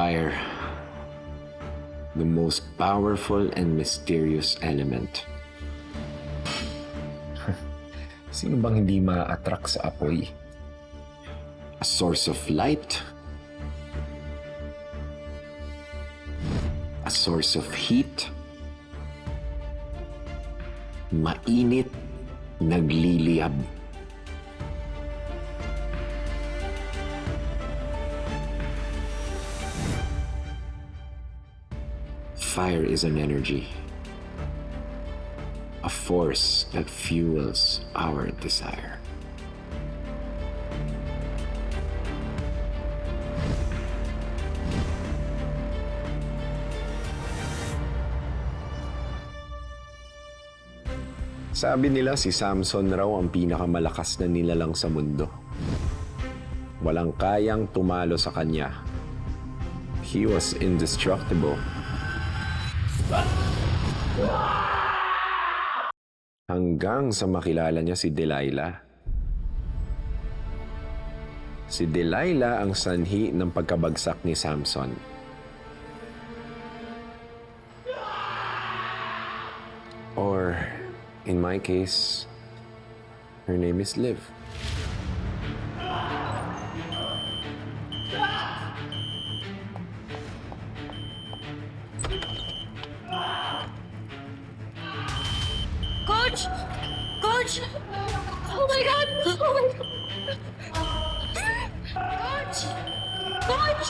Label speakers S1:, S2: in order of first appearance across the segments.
S1: Fire. The most powerful and mysterious element.
S2: Sino bang hindi ma-attract sa apoy?
S1: A source of light. A source of heat. Mainit, nagliliyab. Fire is an energy, a force that fuels our desire. Sabi nila si Samson raw ang pinakamalakas na nilalang sa mundo. Walang kayang tumalo sa kanya. He was indestructible. Hanggang sa makilala niya si Delilah. Si Delilah ang sanhi ng pagkabagsak ni Samson. Or, in my case, her name is Liv.
S3: Coach! Coach! Oh my God! Oh my God! Coach! Coach!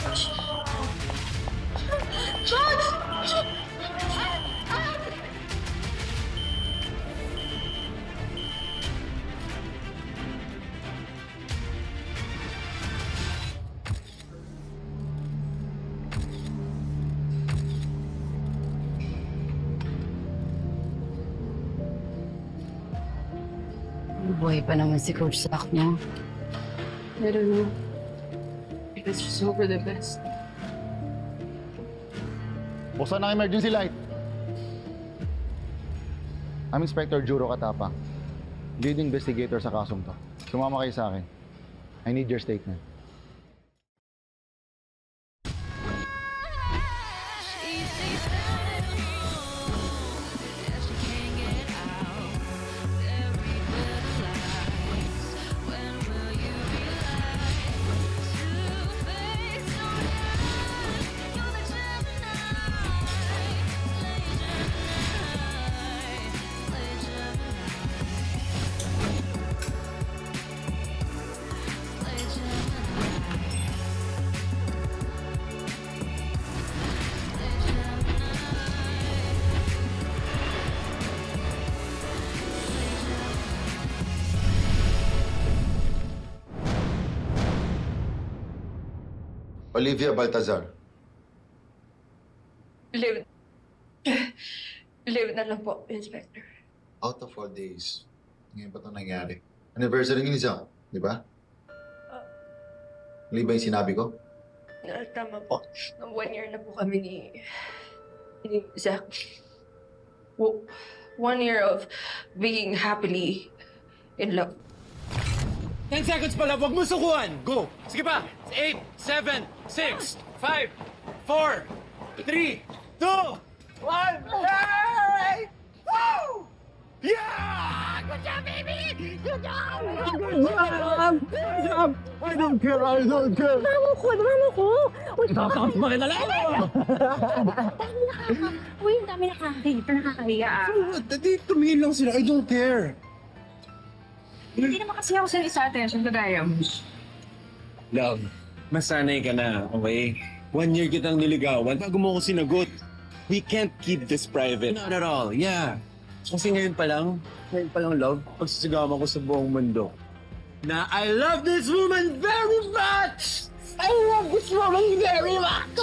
S3: Coach!
S4: Buhay pa naman si Coach Zach niya.
S3: I don't know. Let's just hope for the best.
S5: Buksan ang emergency light. I'm Inspector Juro Katapang, lead investigator sa kasong to. Sumama kayo sa akin. I need your statement.
S6: Olivia Baltazar.
S3: Live. Live na lang po, Inspector.
S6: Out of 4 days. Ngayon pa ito nangyari. Anniversary ni Zach, di ba? Mali ba yung sinabi ko?
S3: Tama po. 1 year na po kami ni Zach. 1 year of being happily in love.
S7: 10 seconds pala, wag mo sukuan! Go! Sige pa! 8, 7, 6, 5, 4, 3, 2, 1, hey! Woo! Yeah! Good job, baby! Good job!
S5: Good job! I don't care! I don't care!
S4: Mamo ko!
S7: Kakakot mo rin na lang!
S4: Uy, ang dami nakakita, nakakahiya.
S7: Dadi, tumingin lang sila. I don't care.
S4: Hindi naman kasi ako sa attention kagaya mo.
S7: Love, masanay ka na, okay? 1 year kitang niligawan bago mo ko sinagot. We can't keep this private. Not at all, yeah. Kasi ngayon pa lang, love, pagsisigawan ko sa buong mundo. Na I love this woman very much! I love this woman very much!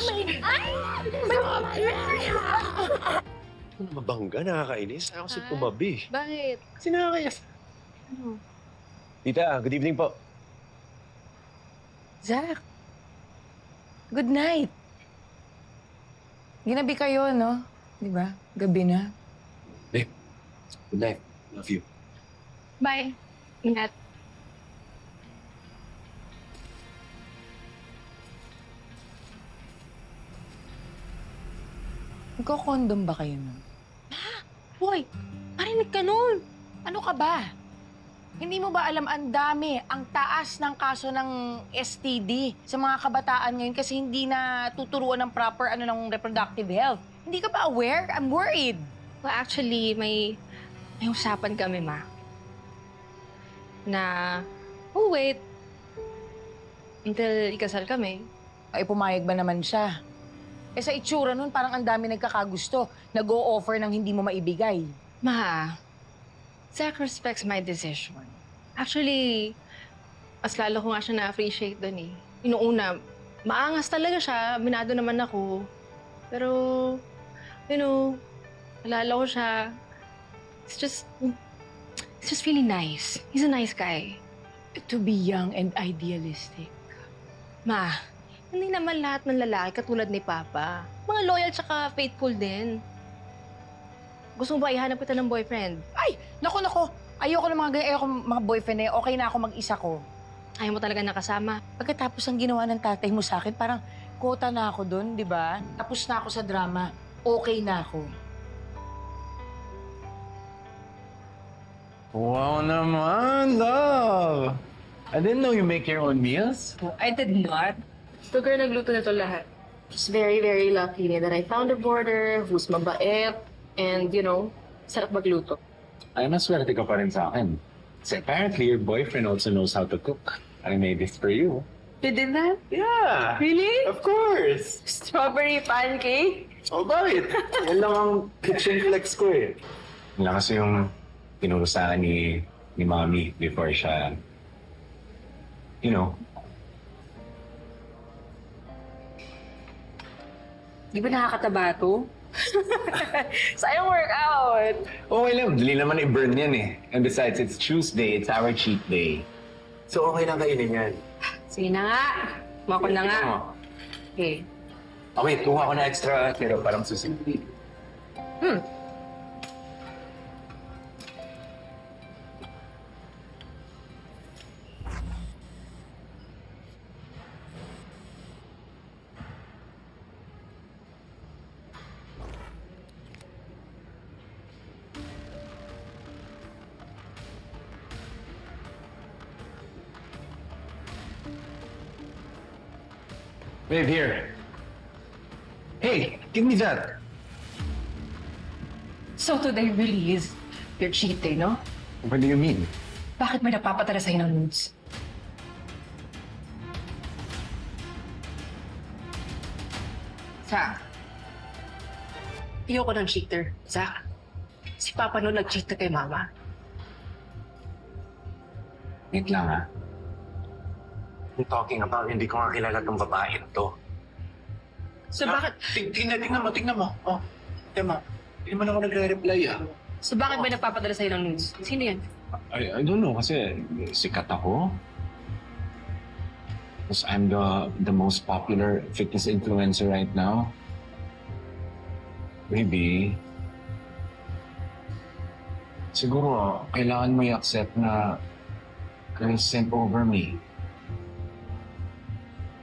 S1: Ano mabangga, nakakainis. Ayaw kasi tumabi.
S3: Bakit?
S1: Kasi nakakayas. Tita, good evening po.
S8: Zach, good night. Ginabi kayo, no? Di ba? Gabi na.
S1: Good night. Love you.
S3: Bye. Ingat.
S8: Nagko-condom ba kayo nun?
S4: Hoy, parinig ka nun.
S8: Ano ka ba? Hindi mo ba alam ang dami, ang taas ng kaso ng STD sa mga kabataan ngayon kasi hindi na tuturuan ng proper ng reproductive health? Hindi ka ba aware? I'm worried.
S3: Well, actually, may usapan kami, ma. Na, oh wait, until ikasal kami.
S8: Ay, pumayag ba naman siya? Eh sa itsura nun, parang ang dami nagkakagusto. Nag-o-offer ng hindi mo maibigay.
S3: Ma, Zach respects my decision. Actually, mas lalo ko nga siya na-appreciate doon eh. Inuuna, maangas talaga siya, minado naman ako. Pero, you know, alala ko siya. It's just really nice. He's a nice guy.
S8: To be young and idealistic.
S3: Ma, hindi naman lahat ng lalaki katulad ni Papa. Mga loyal tsaka faithful din. Gusto mo ba ihanap kita ng boyfriend?
S8: Ay! Naku! Ayoko ng mga ganyan. Ayoko mga boyfriend eh. Okay na ako mag-isa ko.
S3: Ayaw mo talaga nakasama?
S8: Pagkatapos ang ginawa ng tatay mo sa akin, parang quota na ako dun, di ba? Tapos na ako sa drama. Okay na ako.
S7: Wow naman, love! I didn't know you make your own meals.
S4: I did not.
S3: Ito girl, nagluto na to lahat. Just very, very lucky that I found a boarder who's mabait and, you know, sarap magluto.
S2: Ay, maswerte ka pa rin sa akin. Kasi apparently your boyfriend also knows how to cook. I made this for you.
S4: You did that?
S2: Yeah!
S4: Really?
S2: Of course!
S4: Strawberry pancake?
S2: Oh, bakit? Yan lang ang kitchen flex ko eh. Yan lang kasi yung tinuro sa akin ni Mommy before siya, you know.
S4: Di ba nakakataba to? Sayang workout.
S2: Okay lang, dali naman i-burn yan eh. And besides, it's Tuesday, it's our cheat day. So okay lang kainin yan.
S3: Sige na nga. Mako na nga. Okay.
S2: Okay, kuha ko na extra pero parang susi.
S7: Babe, here. Hey, give me that.
S4: So today really is your cheat day, no?
S7: What do you mean?
S4: Bakit may napapadala sa'yo ng nudes? Zach. Ayoko ng cheater, Zach. Si Papa noon nag-cheat na kay Mama.
S2: Wait lang ha. I'm talking about hindi ko nga kilala tong babae na to.
S4: So bakit...
S2: Tingnan mo. Oh, tingnan mo. Hindi naman ako nagre-reply ah.
S4: So bakit may nagpapadala sa'yo ng nudes? Sino yan?
S2: I don't know kasi sikat ako. Because I'm the most popular fitness influencer right now. Maybe. Siguro, kailangan mo i-accept na girls sent over me.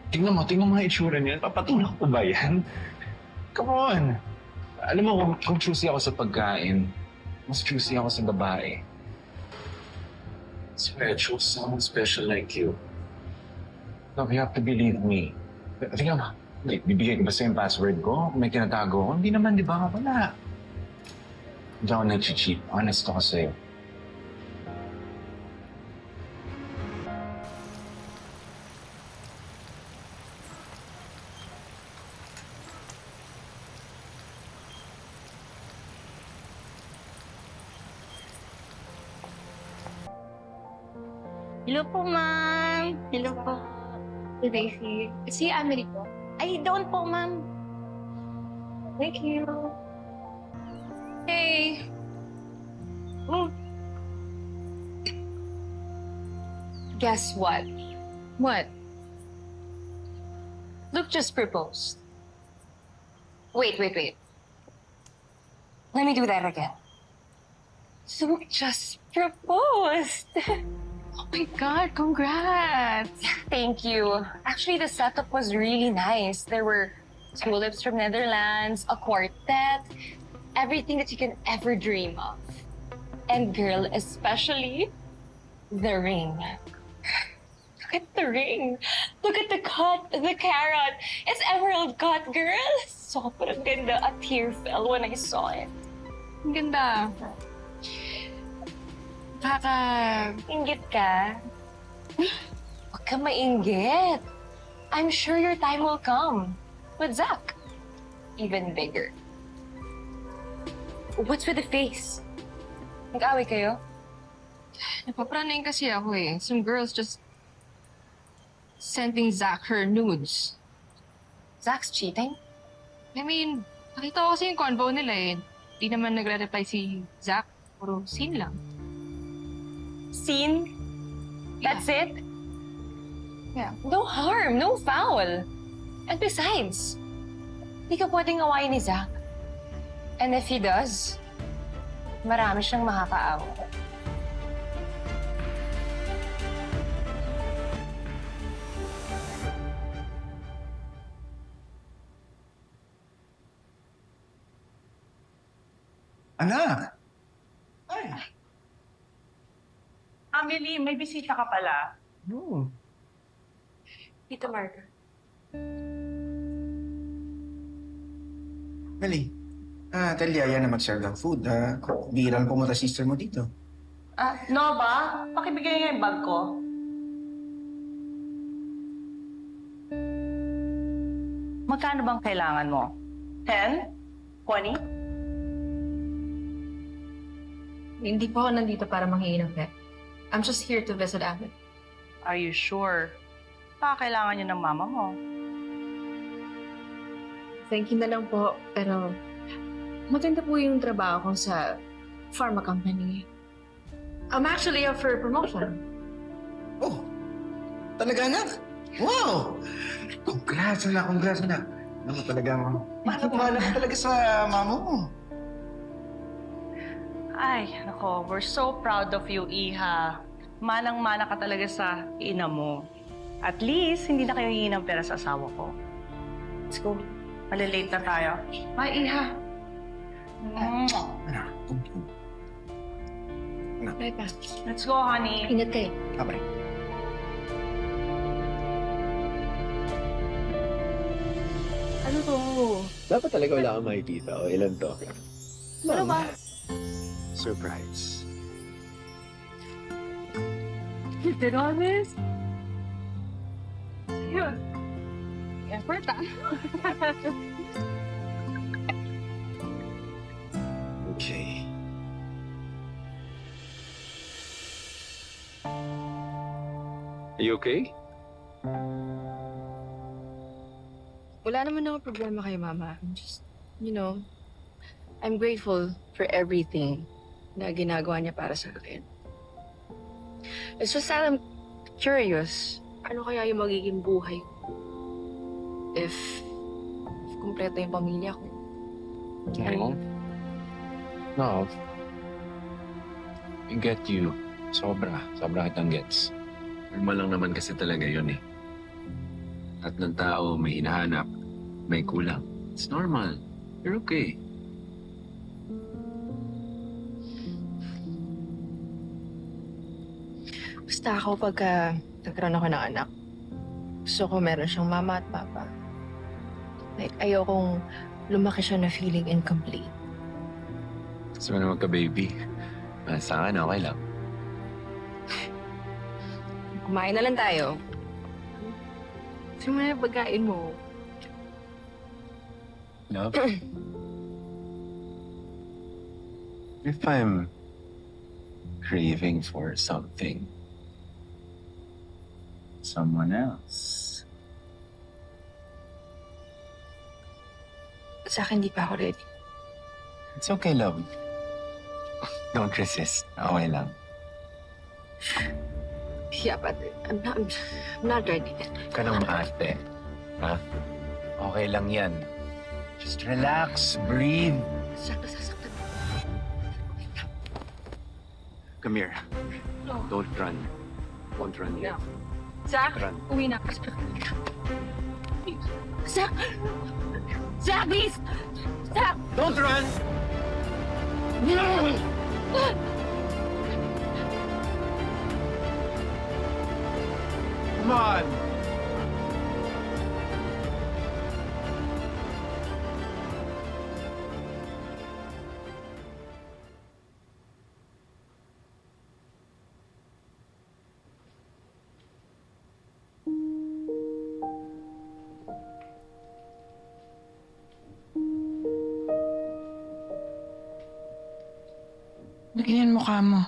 S2: Tingnan mo ang itsura niyan. Papatulak ko ba yan? Come on! Alam mo, kung choosy ako sa pagkain, mas choosy ako sa babae. So I chose someone special like you. Love, you have to believe me. Tingnan mo, bibigay ko ba sa'yo yung password ko? Kung may tinatago ko? Hindi naman, di ba? Wala. Hindi ako nag-cheat. Honest ako sa'yo.
S9: Hello po, ma'am. Hello po. Si Daisy. Si Amelie po. Ay, doon po, ma'am. Thank you.
S3: Hey!
S9: Oh,
S3: Guess what? What?
S9: Luke just proposed. Wait. Let me do that again. Luke just proposed.
S3: Oh my God, congrats!
S9: Thank you. Actually, the setup was really nice. There were tulips from Netherlands, a quartet, everything that you can ever dream of. And girl, especially the ring. Look at the ring. Look at the cut, the carrot. It's emerald cut, girl. Sobrang ganda. A tear fell when I saw it.
S3: Ang ganda.
S9: Inggit ka? Huwag ka mainggit. I'm sure your time will come. With Zach. Even bigger. What's with the face? Nag-away kayo?
S3: Napapranayin kasi ako eh. Some girls just sending Zach her nudes.
S9: Zach's cheating?
S3: I mean, nakita ko kasi yung convo nila eh. Di naman nagre-reply si Zach. Puro scene lang.
S9: Scene? That's it?
S3: Yeah.
S9: No harm, no foul. And besides, di ka pwedeng awayin ni Zach. And if he does, marami siyang makakaawa.
S2: Anak!
S4: Amelie, may bisita ka pala.
S2: No.
S9: Tito Marco.
S10: Mali. Tell Yaya na mag-serve ng food. Bihira lang pumunta sister mo dito.
S4: Nova, pakibigay nga yung bag ko. Magkano bang kailangan mo? 10? 20?
S3: Hindi po ako nandito para manghingi ng pep. I'm just here to visit Amit.
S4: Are you sure? Baka kailangan niyo ng mama mo.
S3: Thank you na lang po, pero maganda po yung trabaho ko sa pharma company. I'm actually up for promotion.
S10: Oh, talaga anak? Wow! Congrats anak, congrats anak. Ano talagang, mahal ka talaga sa mama mo.
S4: Ay, nako, we're so proud of you, Iha. Manang-mana ka talaga sa ina mo. At least, hindi na kayo hihingi ng pera sa asawa ko. Let's go. Malilate na tayo.
S3: Bye, Iha.
S10: Anak,
S3: Bye, pa.
S4: Let's go, honey.
S3: Ingat kayo.
S10: Abay.
S3: Ano to?
S1: Dapat talaga wala kang makikita. O, ilan to?
S3: Ano ba?
S1: Surprise.
S3: You did all this? Yun. Effort ah.
S1: Okay. Are you okay?
S3: Wala naman akong problema kay Mama. I'm just, I'm grateful for everything na ginagawa niya para sa akin. It's just that I'm curious, ano kaya yung magiging buhay ko if kumpleto yung pamilya ko.
S2: No. No. I get you. Sobra kitang gets.
S1: Normal lang naman kasi talaga yun eh. At ng tao may hinahanap, may kulang. It's normal. You're okay.
S3: Basta ako pagka nagkaroon ako ng anak, gusto ko meron siyang mama at papa. Like, ayokong lumaki siya na feeling incomplete.
S1: Gusto mo na magka-baby? Sa akin, okay lang.
S3: Kumain na lang tayo. Gusto mo na yung pagkain mo.
S1: Love? If I'm craving for something, someone else.
S3: Sa akin, di pa ako ready.
S1: It's okay, love. Don't resist. Okay lang.
S3: Yeah, but I'm not ready.
S1: Huwag ka nang maarte. Ha? Okay lang yan. Just relax, breathe.
S3: Sakto.
S1: Come here.
S3: No.
S1: Don't run. Don't run yet.
S3: Zach,
S1: Run.
S3: uwi na. Zach!
S8: Zach, please! Zach!
S7: Don't run! Come on!
S8: Ganyan mukha mo.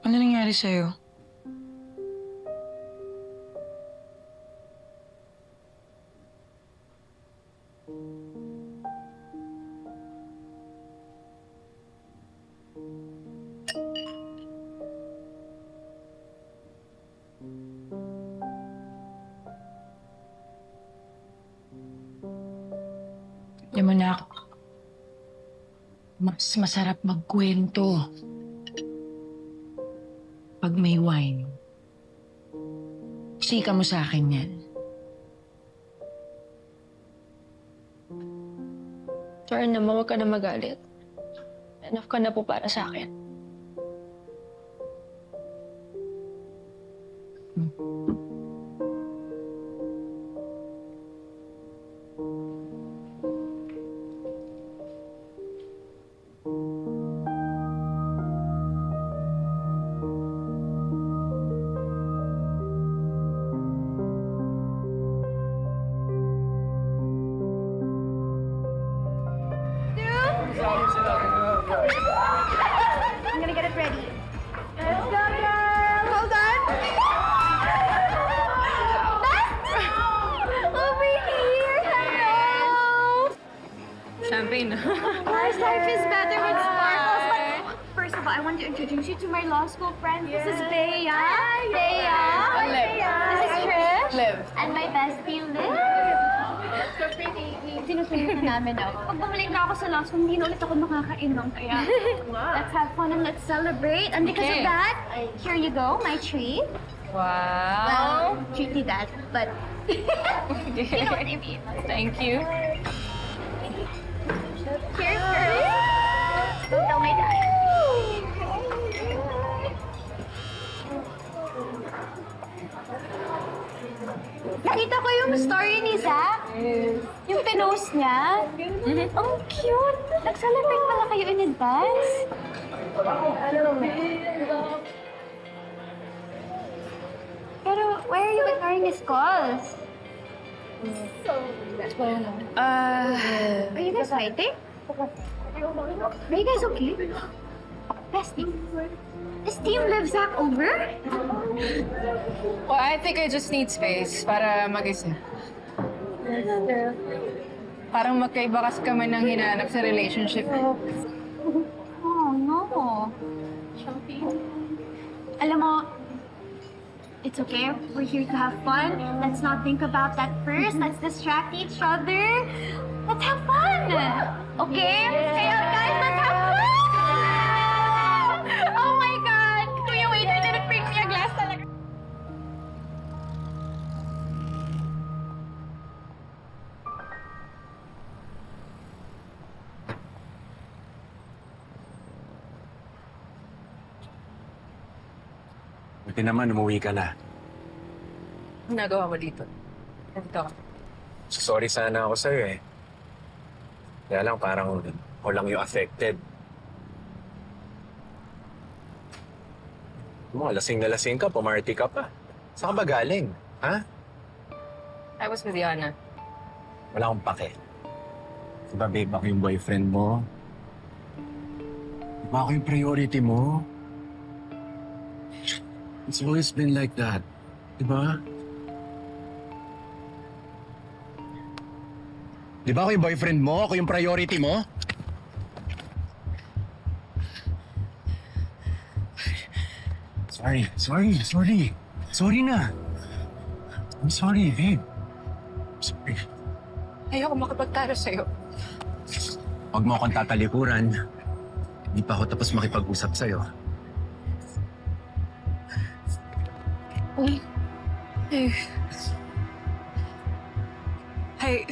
S8: Ano nangyari sa'yo? Alam mo, Nak, mas masarap magkwento pag may wine. Sika mo sa akin yan.
S3: Sorry naman, huwag ka na magalit. Enough ka na po para sa akin.
S9: I'm gonna get it ready. Let's go, girl! Hold on! Over here! Hello!
S3: Champagne.
S9: Our life is better with sparkles. But first of all, I want to introduce you to my law school friend. This is Bea. Bea. This is Trish.
S3: Liv.
S9: And my bestie, Liv. So pretty. Sinusunod na namin ako. Pag bumalik na ako sa law school, hindi na ulit ako makakainom. Kaya let's have fun and let's celebrate. And because of that, here you go, my treat.
S3: Wow.
S9: Well, treat me that, but you know what I mean.
S3: Thank you.
S9: Cheers, girls. Don't tell my dad. Nakita ko yung story ni Zach. Yung pinost niya. Ang cute. Nag-celebrate pala kayo in advance. Pero why are you ignoring his calls? Are you guys fighting? Are you guys okay? Bestie, is Team Liv Zach over?
S3: Well, I think I just need space para mag-isip. Parang magkaiba kasi kami ng hinahanap sa relationship.
S9: Oh, no. Alam mo, it's okay. We're here to have fun. Let's not think about that first. Let's distract each other. Let's have fun. Okay? Kaya guys, let's have fun! Oh my God! Kuya waiter didn't bring me a glass talaga.
S7: Buti naman, umuwi ka na.
S3: Ang nagawa mo dito? Dito.
S7: Sorry sana ako sa'yo eh. Kaya lang parang ako lang yung affected. Lasing na lasing ka, pumarty ka pa. Saan ka ba galing? Ha?
S3: I was with Yana.
S7: Wala akong pake. Diba babe, ako yung boyfriend mo? Diba ako yung priority mo? It's always been like that. Diba? Diba ako yung boyfriend mo? Ako yung priority mo? Sorry na. I'm sorry, babe. Sorry.
S3: Ayoko makipagtalo sa'yo.
S7: Huwag mo akong tatalikuran. Hindi pa ako tapos makipag-usap sa'yo.
S9: I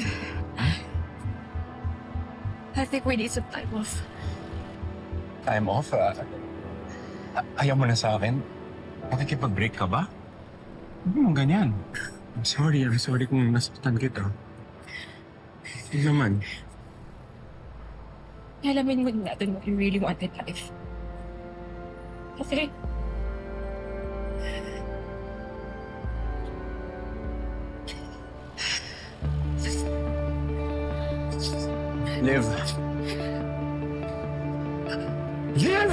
S9: think we need some time off.
S2: Time off? Ayaw mo na sa akin? Makikipag-break ka ba? Hindi mo ganyan.
S7: I'm sorry kung nasaktan kita. Hindi naman.
S9: Alamin mo natin what you really want in life. Kasi...
S2: Liv. Liv!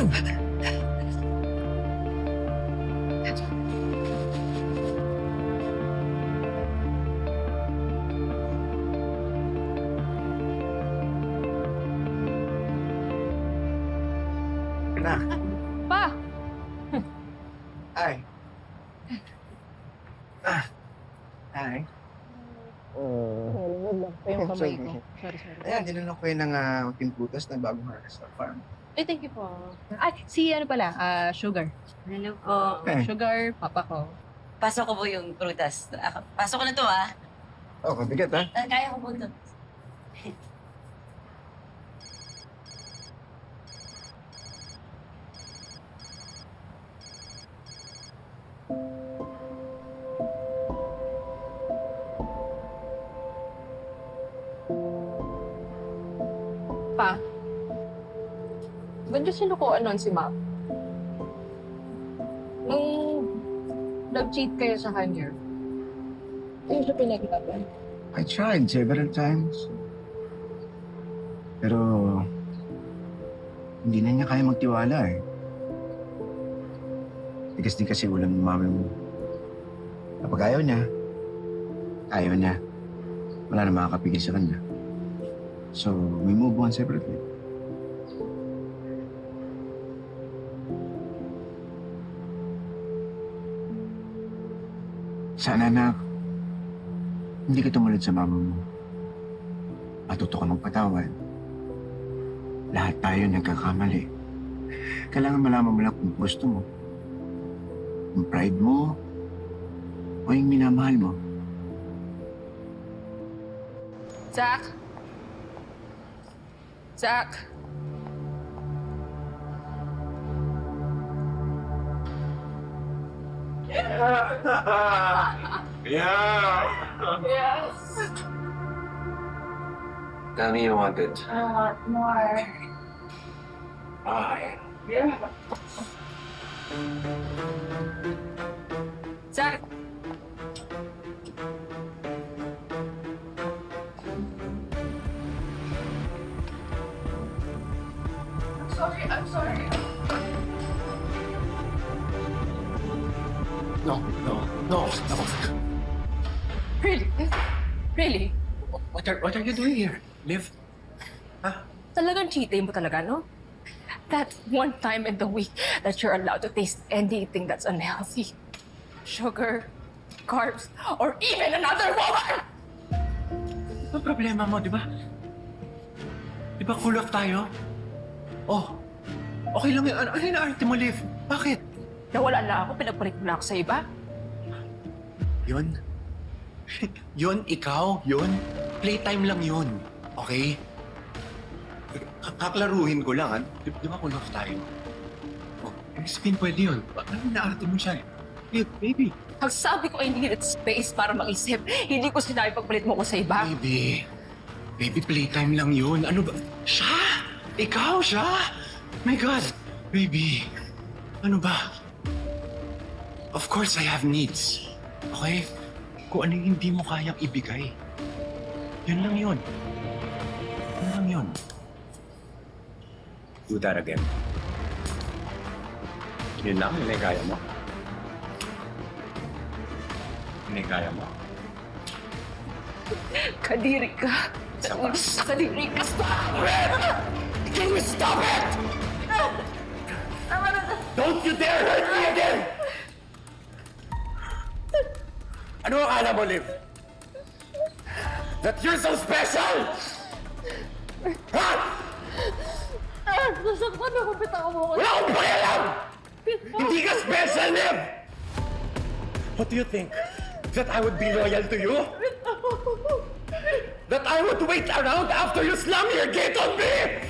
S8: Pa!
S10: Ay. Ay.
S3: Yung kamay ko. Sorry.
S10: Ayan, dinala ko kayo ng pinputas na bagong harvest sa farm.
S3: Ay, thank you po.
S8: Ay, si ano pala, Sugar.
S9: Hello po.
S8: Sugar, papa ko.
S9: Pasok ko po yung prutas. Pasok ko na to, ah.
S10: Oh, mabigat ha?
S9: Kaya ko po to.
S3: Pa, ba't yung sinukuan nun si Ma'am? Nung nag-cheat kayo sa kanya, hindi siya pinaglaban.
S10: I tried several times. Pero, hindi na niya kaya magtiwala eh. Tigas din kasi ulam ng mami mo. Kapag ayaw niya. Wala na makakapigil sa kanya. So, we move on separately. Sana na hindi ka tumulad sa mama mo. Matuto ka magpatawad. Lahat tayo nagkakamali. Kailangan malaman mo lang kung gusto mo. Yung pride mo o yung minamahal mo.
S8: Zach? Zach?
S1: Tell me you want it.
S9: I want more.
S1: Why?
S8: Zach? I'm sorry.
S1: No.
S8: Really? Really?
S7: What are you doing here? Liv?
S8: Talagang cheating mo talaga, no? That's one time in the week that you're allowed to taste anything that's unhealthy. Sugar, carbs, or even another woman!
S7: Ano problema mo, di ba? Di ba cool off tayo? Oh, okay lang yun. Ano yung arte mo, Liv? Bakit?
S8: Nawala na ako, pinagpalit mo na ako sa iba.
S7: Yun? Yun, ikaw? Yun? Playtime lang yun. Okay? Kaklaruhin ko lang, ha? Di ba cool off tayo? Oh, ibig sabihin pwede yun. Ano inaarte mo siya? Liv, baby.
S8: Ang sabi ko, I needed space para mag-isip. Hindi ko sinabi pagpalit mo ko sa iba.
S7: Baby, playtime lang yun. Ano ba? Siya? Ikaw, siya? My God! Baby, ano ba? Of course, I have needs. Okay? Kung ano yung hindi mo kayang ibigay. Yun lang yun. Yun lang yun. Do that again.
S1: Yun lang, yun ay kaya mo. Yun ay kaya mo.
S8: Kadiri ka. Kadiri ka. Stop it! Can you stop it?
S7: Don't you dare hurt me again! Ano akala mo, Liv? That you're so special? Ha?
S8: Nasaktan ako, bitaw mo.
S7: Wala akong pakialam! Hindi ka special, Liv! What do you think? That I would be loyal to you? that I would wait around after you slam your gate on me?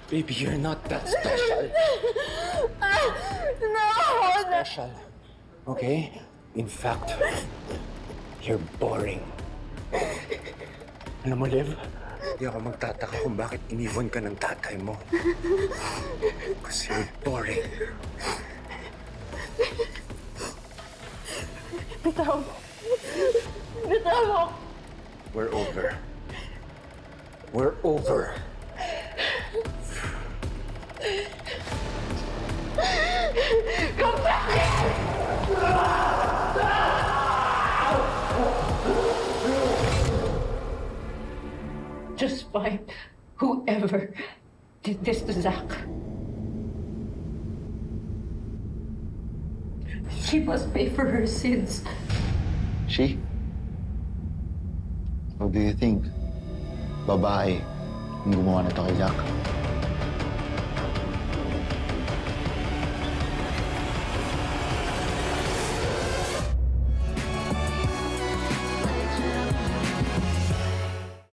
S7: Baby, you're not that special. Special. Okay? In fact, you're boring. Alam mo, Liv, hindi ako magtataka kung bakit iniwan ka ng tatay mo. Kasi you're boring.
S8: Bitaw. Bitaw.
S7: We're over. We're over.
S8: Come back here! Just find whoever did this to Zach. She must pay for her sins.
S6: She? What do you think? Babae, yung gumawa nito kay Jack.